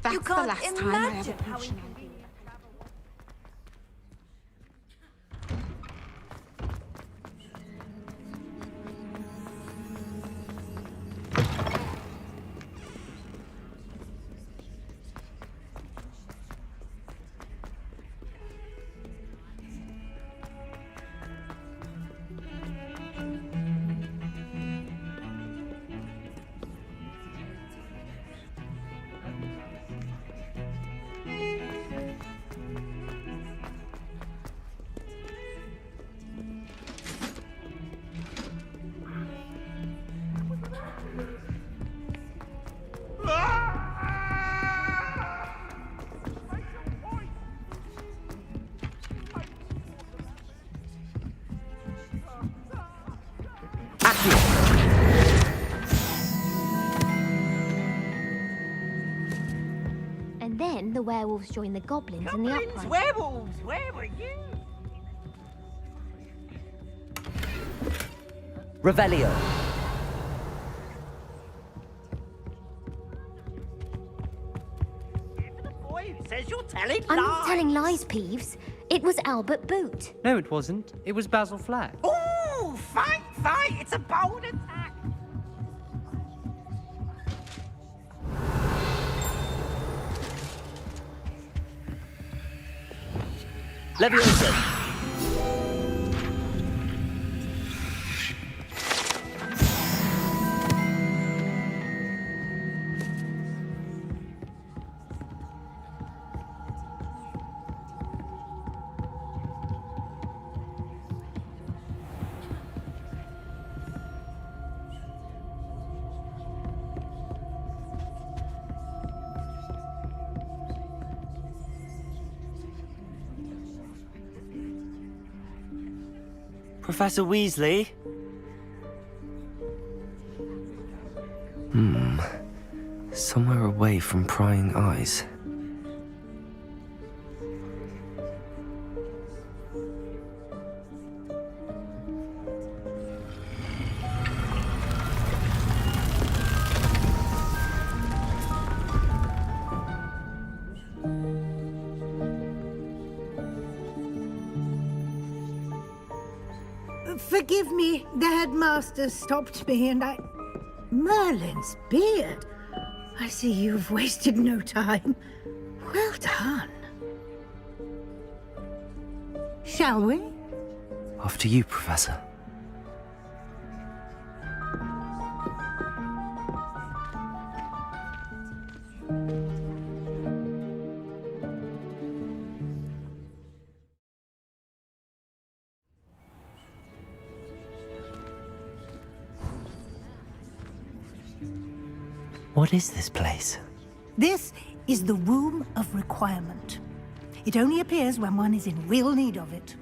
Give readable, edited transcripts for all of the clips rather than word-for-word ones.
That's You the can't last time I imagine ever how pushed an inconvenient. And then the werewolves join the goblins in the uprising. Werewolves, where were you? Revelio. The boy who says you're telling I'm lies. not telling lies, Peeves. It was Albert Boot. No, it wasn't. It was Basil Flack. Ooh, fight, fight! It's a bold attack. Levioso. Professor Weasley? Somewhere away from prying eyes. Forgive me, the headmaster stopped me and I... Merlin's beard. I see you've wasted no time. Well done. Shall we? After you, Professor. What is this place? This is the Room of Requirement. It only appears when one is in real need of it.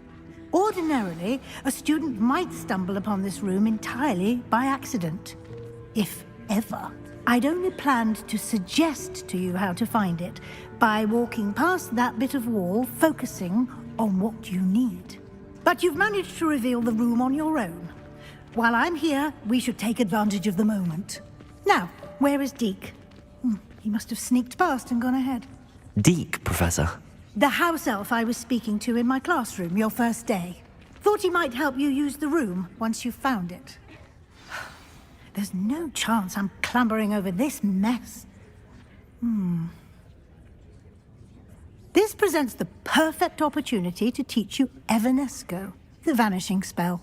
Ordinarily, a student might stumble upon this room entirely by accident. If ever. I'd only planned to suggest to you how to find it by walking past that bit of wall, focusing on what you need. But you've managed to reveal the room on your own. While I'm here, we should take advantage of the moment. Now, where is Deke? He must have sneaked past and gone ahead. Deke, Professor. The house elf I was speaking to in my classroom your first day. Thought he might help you use the room once you've found it. There's no chance I'm clambering over this mess. This presents the perfect opportunity to teach you Evanesco, the vanishing spell.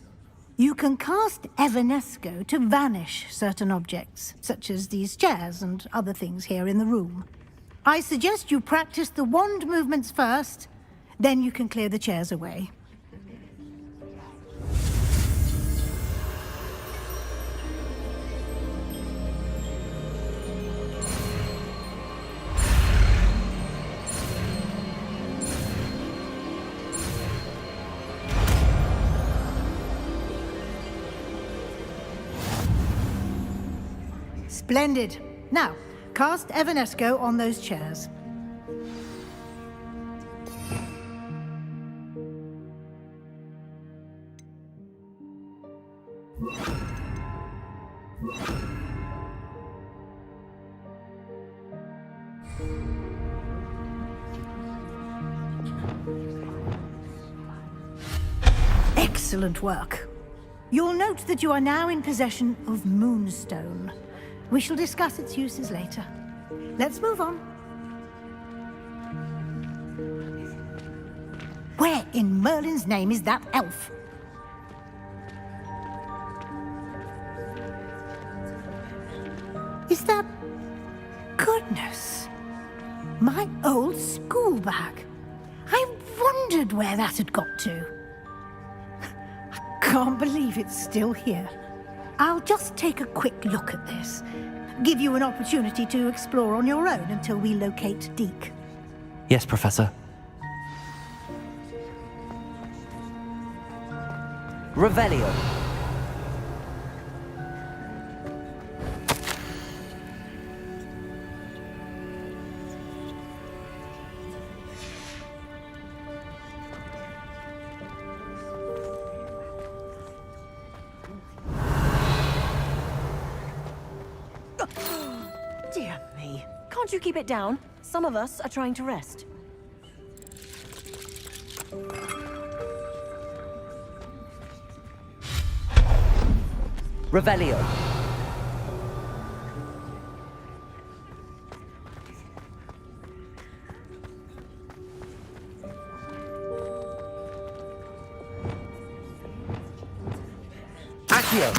You can cast Evanesco to vanish certain objects, such as these chairs and other things here in the room. I suggest you practice the wand movements first, then you can clear the chairs away. Splendid. Now, cast Evanesco on those chairs. Excellent work. You'll note that you are now in possession of Moonstone. We shall discuss its uses later. Let's move on. Where in Merlin's name is that elf? Is that... Goodness. My old school bag. I wondered where that had got to. I can't believe it's still here. I'll just take a quick look at this. Give you an opportunity to explore on your own until we locate Deke. Yes, Professor. Revelio. Dear me. Can't you keep it down? Some of us are trying to rest. Revelio. Accio.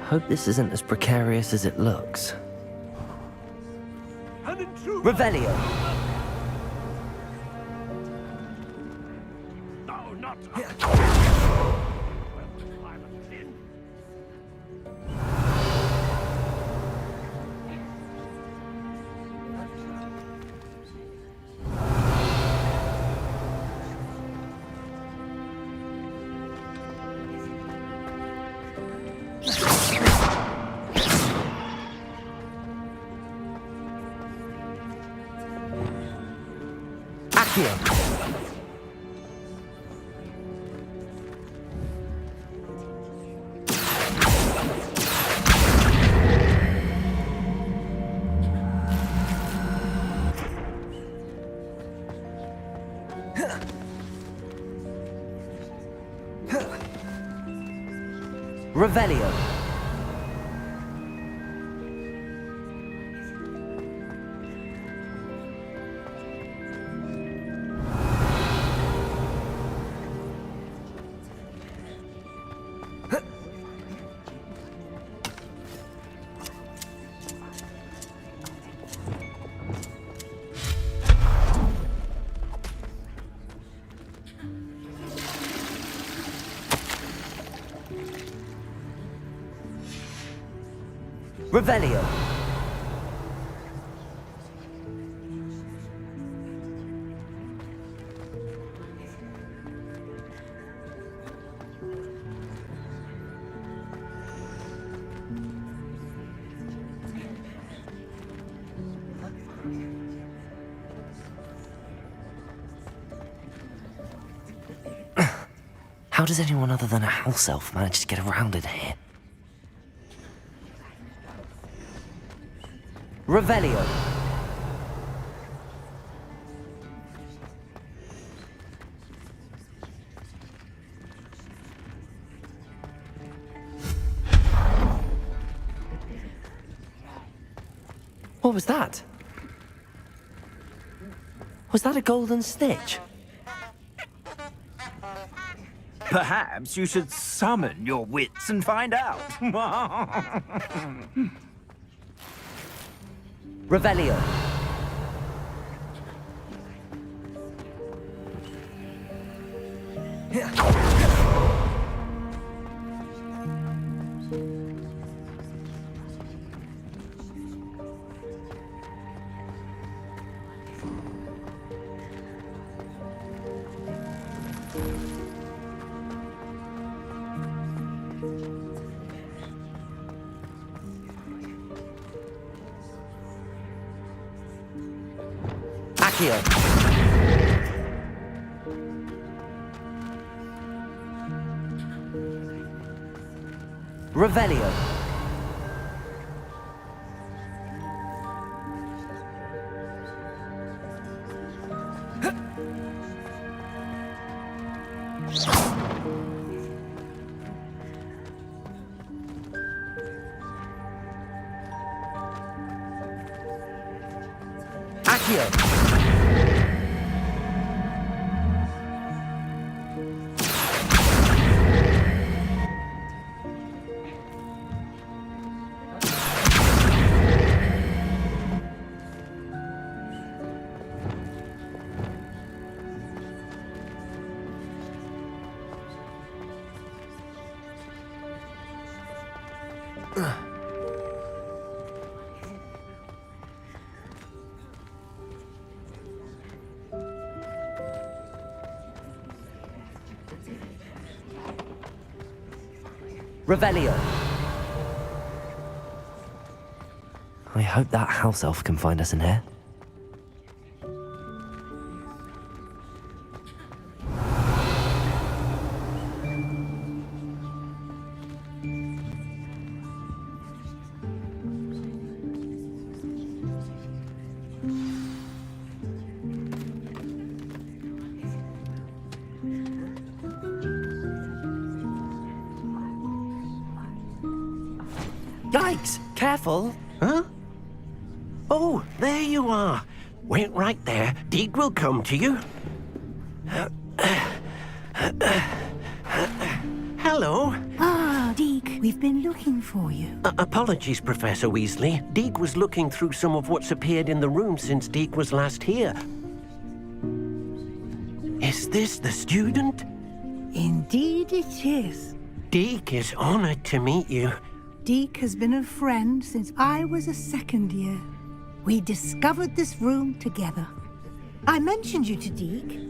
Hope this isn't as precarious as it looks. Revelio. No, not. Accio. Revelio. Revelio. How does anyone other than a house elf manage to get around in here? Revelio. What was that? Was that a golden snitch? Perhaps you should summon your wits and find out. Revelio. Accio. Revelio. Accio. Revelio. I hope that house elf can find us in here. Yikes! Careful! Huh? Oh, there you are. Wait right there. Deek will come to you. Hello. Ah, Deke, we've been looking for you. Apologies, Professor Weasley. Deek was looking through some of what's appeared in the room since Deek was last here. Is this the student? Indeed it is. Deek is honored to meet you. Deke has been a friend since I was a second year. We discovered this room together. I mentioned you to Deke.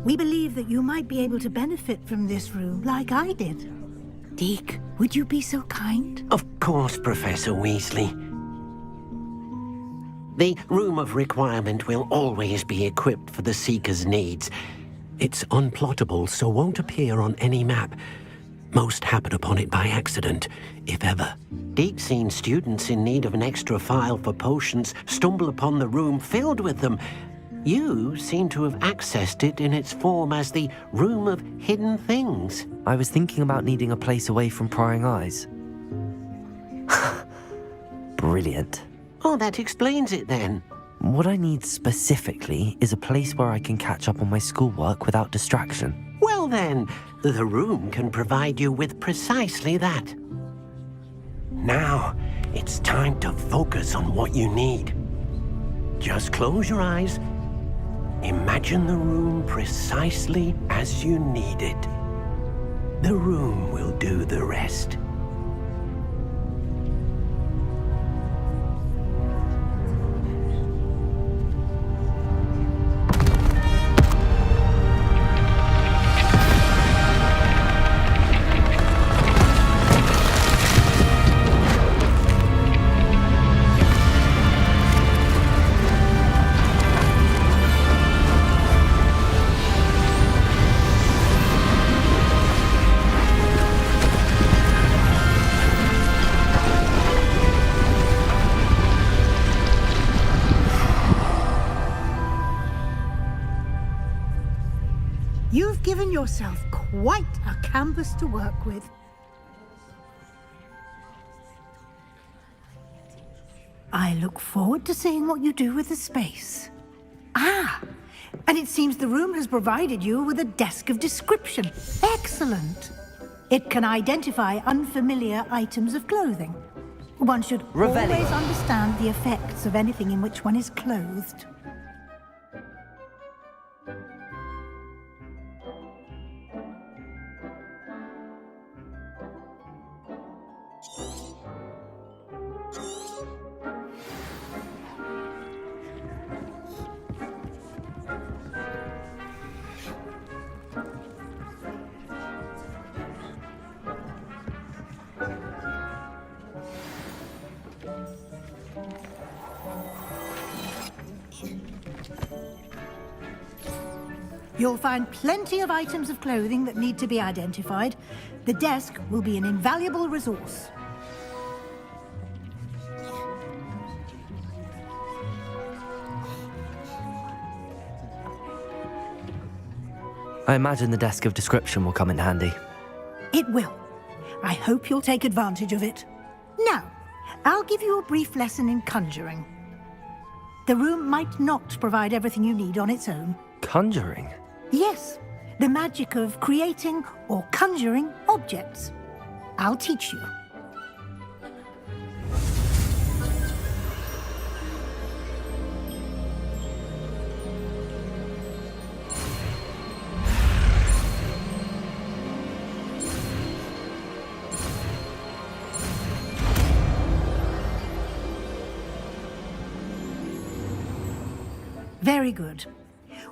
We believe that you might be able to benefit from this room like I did. Deke, would you be so kind? Of course, Professor Weasley. The Room of Requirement will always be equipped for the Seeker's needs. It's unplottable, so won't appear on any map. Most happen upon it by accident, if ever. Deke's seen students in need of an extra file for potions stumble upon the room filled with them. You seem to have accessed it in its form as the Room of Hidden Things. I was thinking about needing a place away from prying eyes. Brilliant. Oh, that explains it then. What I need specifically is a place where I can catch up on my schoolwork without distraction. Well then, the room can provide you with precisely that. Now, it's time to focus on what you need. Just close your eyes. Imagine the room precisely as you need it. The room will do the rest. You've given yourself quite a canvas to work with. I look forward to seeing what you do with the space. Ah, and it seems the room has provided you with a desk of description. Excellent. It can identify unfamiliar items of clothing. One should Revelio. always understand the effects of anything in which one is clothed. You'll find plenty of items of clothing that need to be identified. The desk will be an invaluable resource. I imagine the desk of description will come in handy. It will. I hope you'll take advantage of it. Now, I'll give you a brief lesson in conjuring. The room might not provide everything you need on its own. Conjuring? Yes, the magic of creating or conjuring objects. I'll teach you. Very good.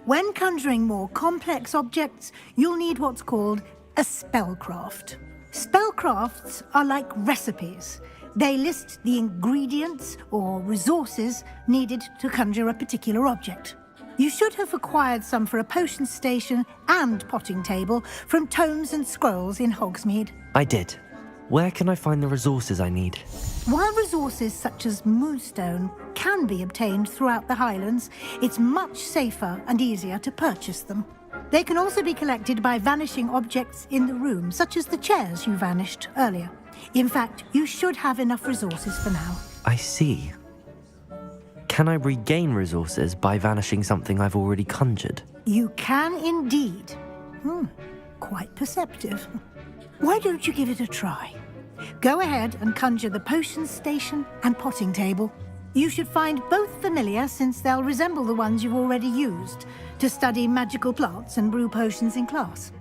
When conjuring more complex objects, you'll need what's called a spellcraft. Spellcrafts are like recipes. They list the ingredients or resources needed to conjure a particular object. You should have acquired some for a potion station and potting table from tomes and scrolls in Hogsmeade. I did. Where can I find the resources I need? While resources such as moonstone can be obtained throughout the Highlands, it's much safer and easier to purchase them. They can also be collected by vanishing objects in the room, such as the chairs you vanished earlier. In fact, you should have enough resources for now. I see. Can I regain resources by vanishing something I've already conjured? You can indeed. Quite perceptive. Why don't you give it a try? Go ahead and conjure the potion station and potting table. You should find both familiar, since they'll resemble the ones you've already used to study magical plants and brew potions in class.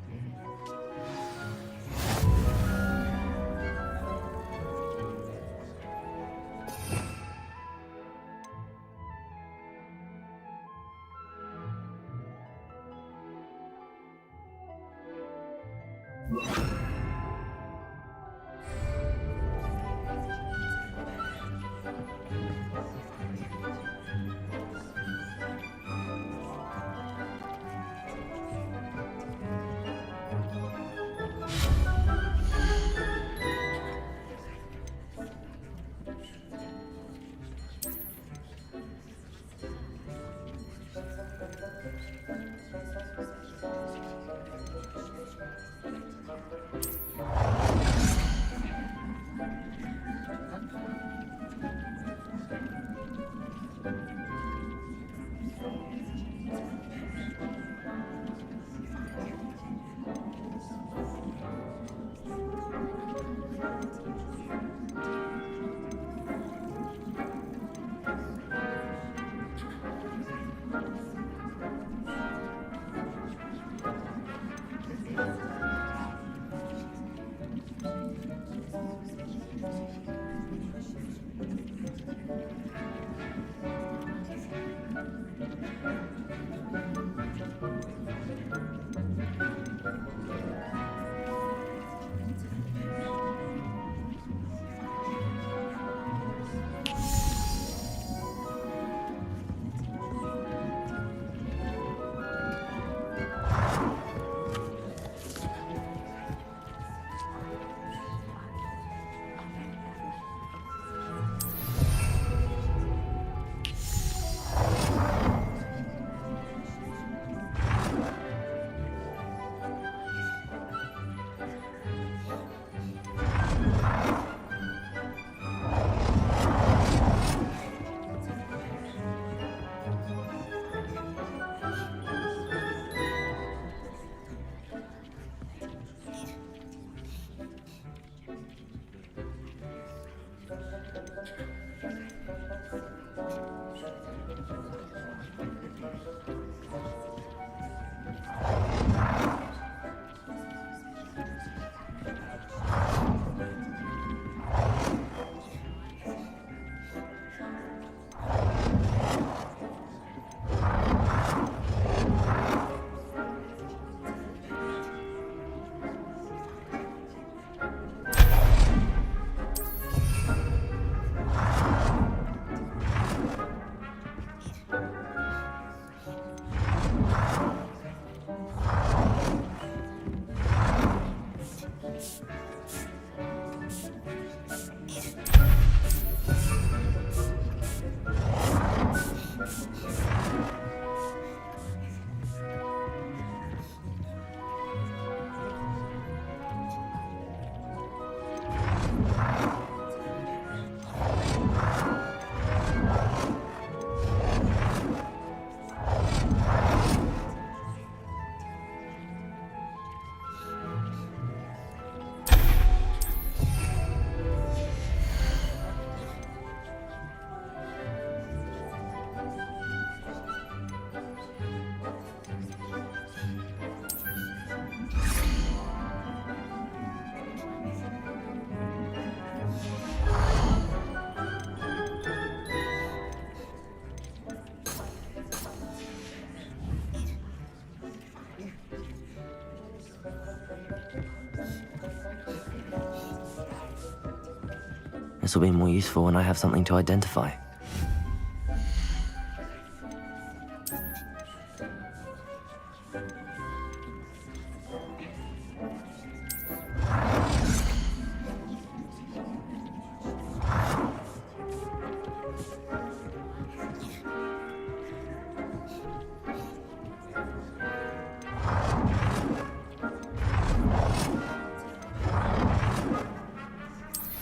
This will be more useful when I have something to identify.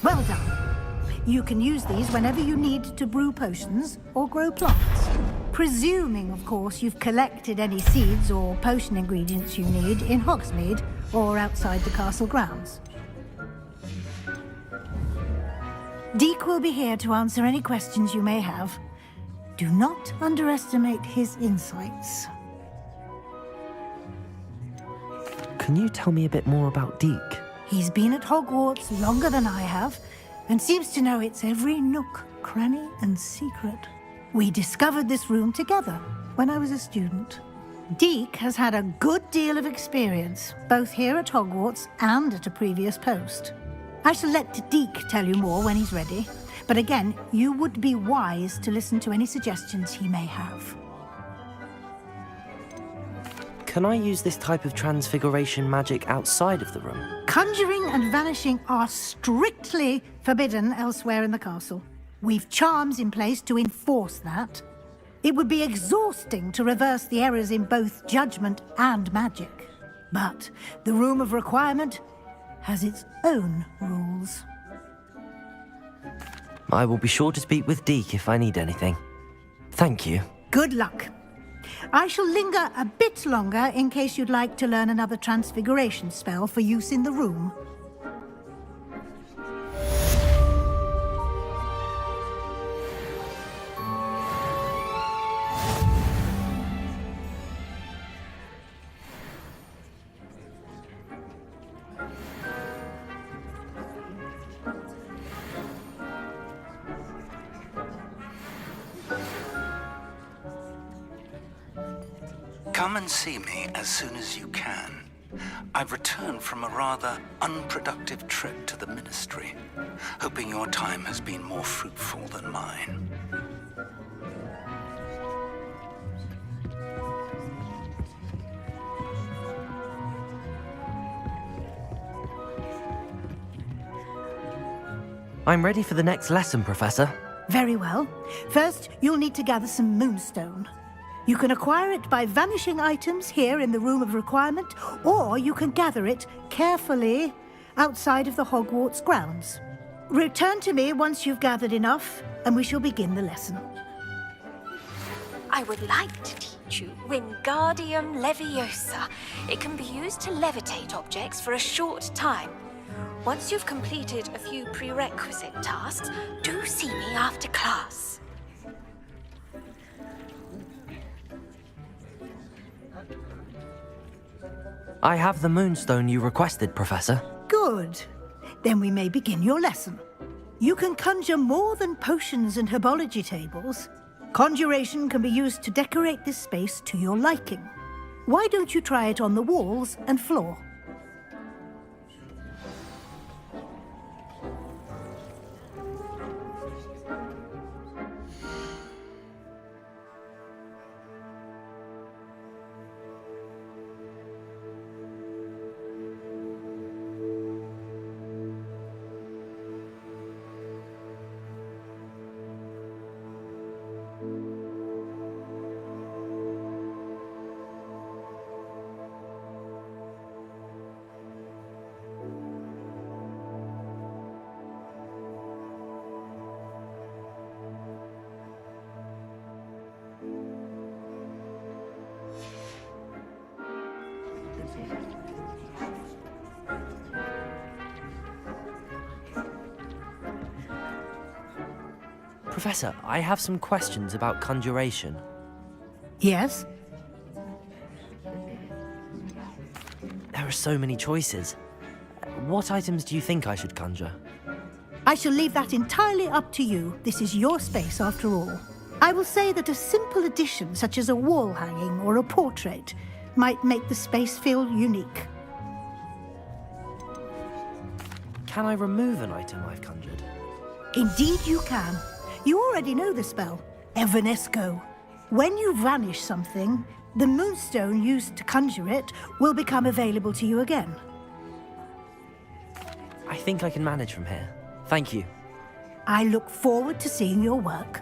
Well done. You can use these whenever you need to brew potions or grow plants. Presuming, of course, you've collected any seeds or potion ingredients you need in Hogsmeade or outside the castle grounds. Deek will be here to answer any questions you may have. Do not underestimate his insights. Can you tell me a bit more about Deek? He's been at Hogwarts longer than I have, and seems to know its every nook, cranny, and secret. We discovered this room together when I was a student. Deek has had a good deal of experience, both here at Hogwarts and at a previous post. I shall let Deek tell you more when he's ready, but again, you would be wise to listen to any suggestions he may have. Can I use this type of transfiguration magic outside of the room? Conjuring and vanishing are strictly forbidden elsewhere in the castle. We've charms in place to enforce that. It would be exhausting to reverse the errors in both judgment and magic. But the Room of Requirement has its own rules. I will be sure to speak with Deek if I need anything. Thank you. Good luck. I shall linger a bit longer in case you'd like to learn another transfiguration spell for use in the room. Come and see me as soon as you can. I've returned from a rather unproductive trip to the Ministry, hoping your time has been more fruitful than mine. I'm ready for the next lesson, Professor. Very well. First, you'll need to gather some moonstone. You can acquire it by vanishing items here in the Room of Requirement, or you can gather it carefully outside of the Hogwarts grounds. Return to me once you've gathered enough, and we shall begin the lesson. I would like to teach you Wingardium Leviosa. It can be used to levitate objects for a short time. Once you've completed a few prerequisite tasks, do see me after class. I have the moonstone you requested, Professor. Good. Then we may begin your lesson. You can conjure more than potions and herbology tables. Conjuration can be used to decorate this space to your liking. Why don't you try it on the walls and floor? Professor, I have some questions about conjuration. Yes? There are so many choices. What items do you think I should conjure? I shall leave that entirely up to you. This is your space, after all. I will say that a simple addition, such as a wall hanging or a portrait, might make the space feel unique. Can I remove an item I've conjured? Indeed you can. You already know the spell, Evanesco. When you vanish something, the moonstone used to conjure it will become available to you again. I think I can manage from here. Thank you. I look forward to seeing your work.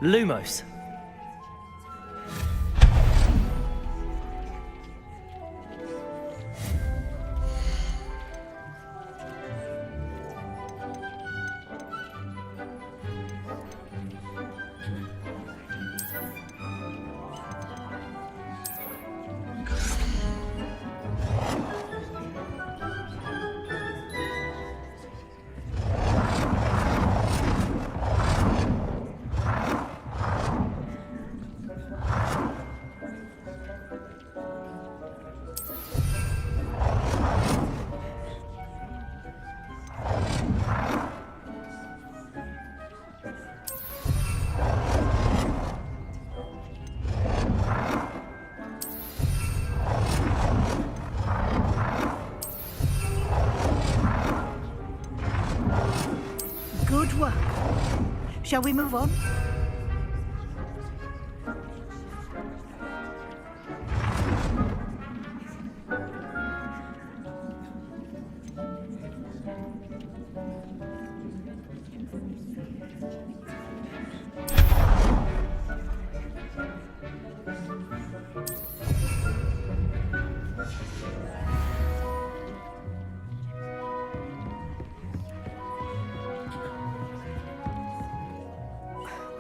Lumos. Good work. Shall we move on?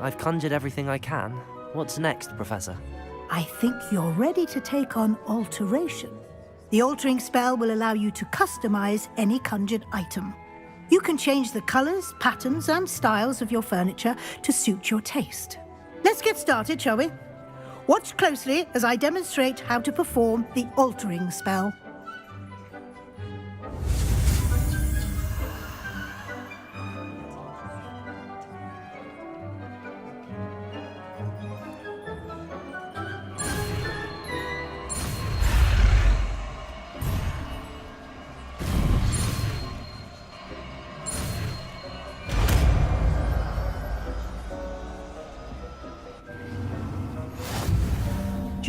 I've conjured everything I can. What's next, Professor? I think you're ready to take on alteration. The altering spell will allow you to customize any conjured item. You can change the colors, patterns, and styles of your furniture to suit your taste. Let's get started, shall we? Watch closely as I demonstrate how to perform the altering spell.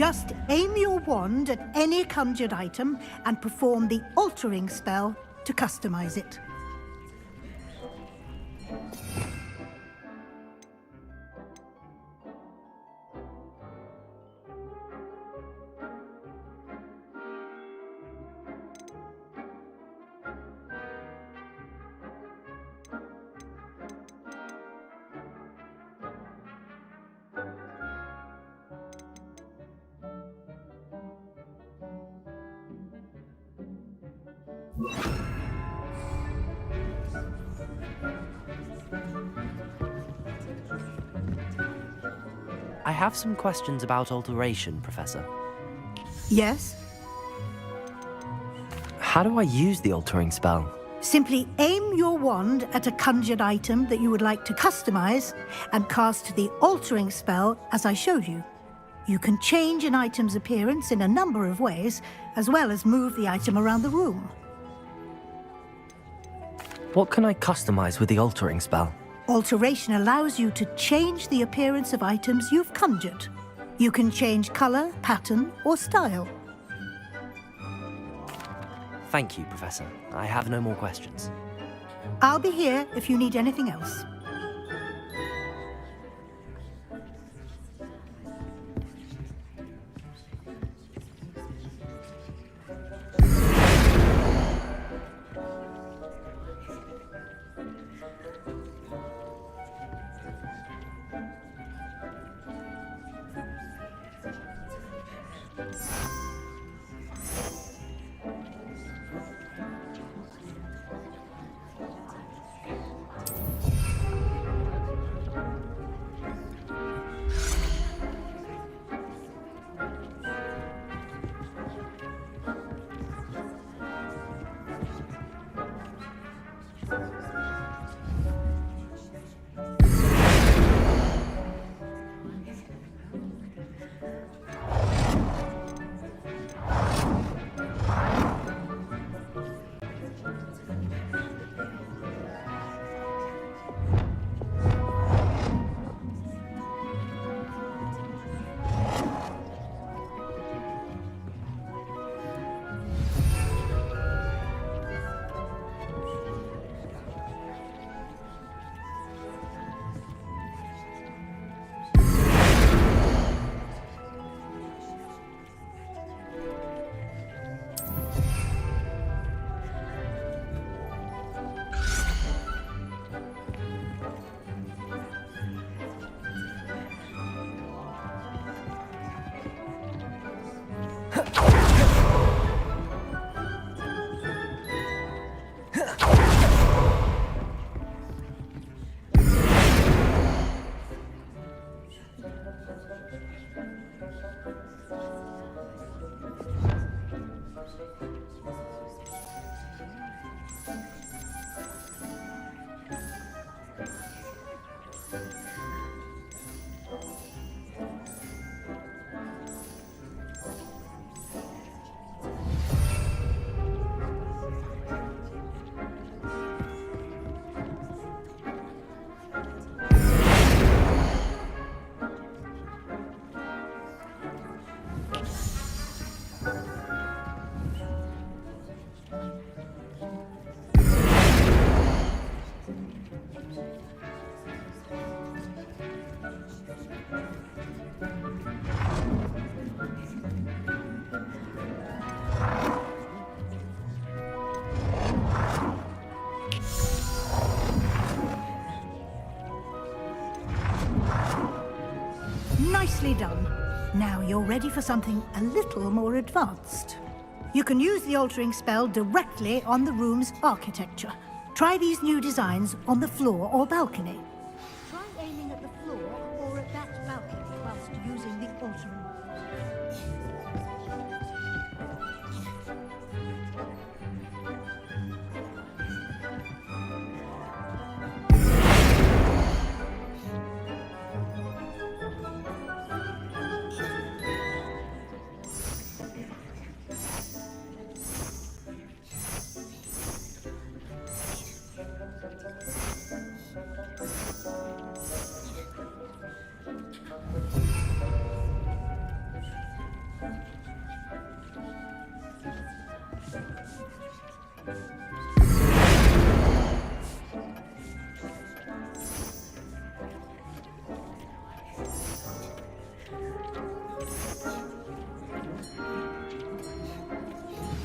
Just aim your wand at any conjured item and perform the altering spell to customize it. I have some questions about alteration, Professor. Yes? How do I use the altering spell? Simply aim your wand at a conjured item that you would like to customize and cast the altering spell as I showed you. You can change an item's appearance in a number of ways, as well as move the item around the room. What can I customize with the altering spell? Alteration allows you to change the appearance of items you've conjured. You can change color, pattern, or style. Thank you, Professor. I have no more questions. I'll be here if you need anything else. Beautifully done. Now you're ready for something a little more advanced. You can use the altering spell directly on the room's architecture. Try these new designs on the floor or balcony. Try aiming at the floor or at that balcony whilst using the altering.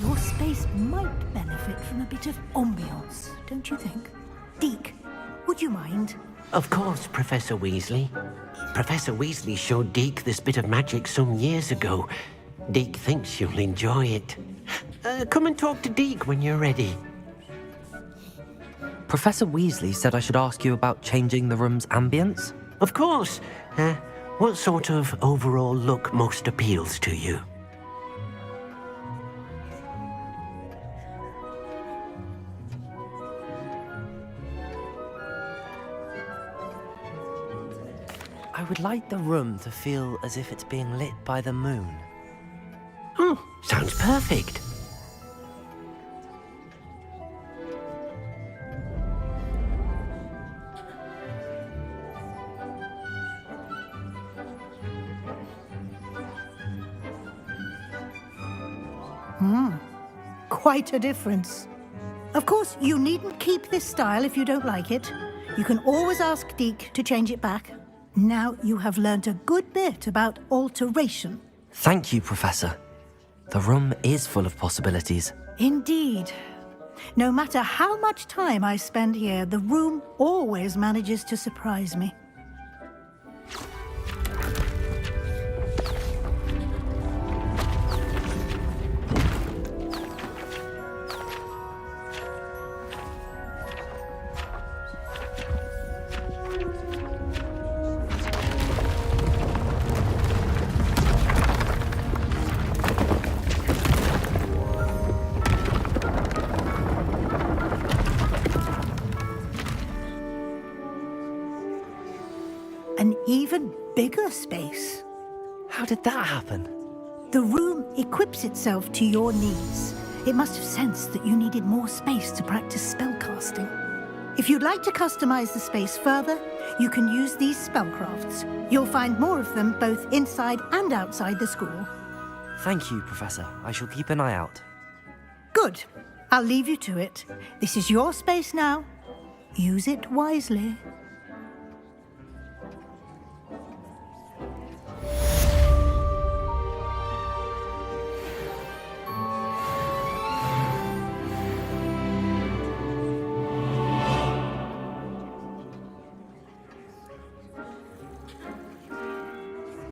Your space might benefit from a bit of ambiance, don't you think? Deke, would you mind? Of course, Professor Weasley. Professor Weasley showed Deke this bit of magic some years ago. Deke thinks you'll enjoy it. Come and talk to Deke when you're ready. Professor Weasley said I should ask you about changing the room's ambience? Of course. What sort of overall look most appeals to you? I would like the room to feel as if it's being lit by the moon. Oh, sounds perfect. Quite a difference. Of course, you needn't keep this style if you don't like it. You can always ask Deke to change it back. Now you have learnt a good bit about alteration. Thank you, Professor. The room is full of possibilities. Indeed. No matter how much time I spend here, the room always manages to surprise me. An even bigger space. How did that happen? The room equips itself to your needs. It must have sensed that you needed more space to practice spellcasting. If you'd like to customize the space further, you can use these spellcrafts. You'll find more of them both inside and outside the school. Thank you, Professor. I shall keep an eye out. Good. I'll leave you to it. This is your space now. Use it wisely.